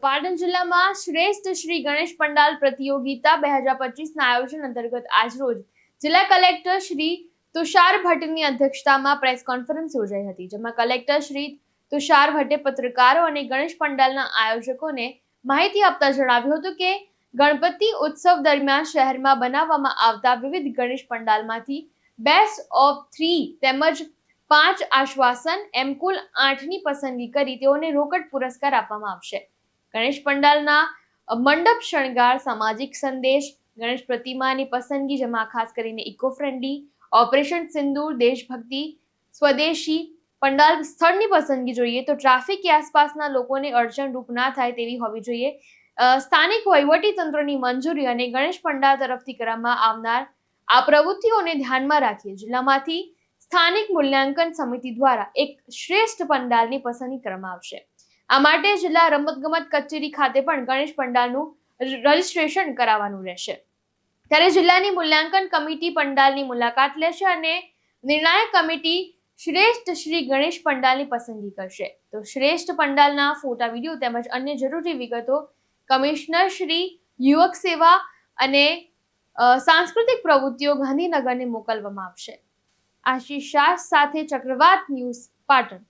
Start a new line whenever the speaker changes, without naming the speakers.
પાટણ જિલ્લામાં શ્રેષ્ઠ શ્રી ગણેશ પંડાલ પ્રતિયોગિતા 2025ના આયોજન અંતર્ગત આજરોજ જિલ્લા કલેક્ટર શ્રી તુષાર ભટ્ટની અધ્યક્ષતામાં પ્રેસ કોન્ફરન્સ યોજાઈ હતી, જેમાં કલેક્ટર શ્રી તુષાર ભટ્ટે પત્રકારો અને ગણેશ પંડાલના આયોજકોને માહિતી આપતા જણાવ્યું હતું કે ગણપતિ ઉત્સવ દરમિયાન શહેરમાં બનાવવામાં આવતા વિવિધ ગણેશ પંડાલમાંથી બેસ્ટ ઓફ 3 તેમજ 5 આશ્વાસન એમ કુલ 8ની પસંદગી કરી તેઓને રોકડ પુરસ્કાર આપવામાં આવશે. ગણેશ પંડાલના મંડપ શણગાર, સામાજિક સંદેશ, ગણેશ પ્રતિમાની પસંદગી, જેમાં ખાસ કરીને ઇકો ફ્રેન્ડલી, ઓપરેશન સિંદૂર, દેશભક્તિ, સ્વદેશી પંડાલ સ્થળની પસંદગી જોઈએ તો ટ્રાફિક કે આસપાસના લોકોને અડચણરૂપ ના થાય તેવી હોવી જોઈએ. સ્થાનિક વહીવટી તંત્રની મંજૂરી અને ગણેશ પંડાલ તરફથી કરવામાં આવનાર આ પ્રવૃત્તિઓને ધ્યાનમાં રાખી જિલ્લામાંથી સ્થાનિક મૂલ્યાંકન સમિતિ દ્વારા એક શ્રેષ્ઠ પંડાલની પસંદગી કરવામાં આવશે. આ માટે જિલ્લા રમતગમત કચેરી ખાતે પણ ગણેશ પંડાલનું રજીસ્ટ્રેશન કરાવવાનું રહેશે. ત્યારે જિલ્લાની મૂલ્યાંકન કમિટી પંડાલની મુલાકાત લેશે અને નિર્ણાયક કમિટી શ્રેષ્ઠ શ્રી ગણેશ પંડાલની પસંદગી કરશે. તો શ્રેષ્ઠ પંડાલના ફોટા, વિડીયો તેમજ અન્ય જરૂરી વિગતો કમિશનર શ્રી યુવક સેવા અને સાંસ્કૃતિક પ્રવૃત્તિઓ ગાંધીનગરને મોકલવામાં આવશે. આશીષ શાહ સાથે ચક્રવાત ન્યૂઝ, પાટણ.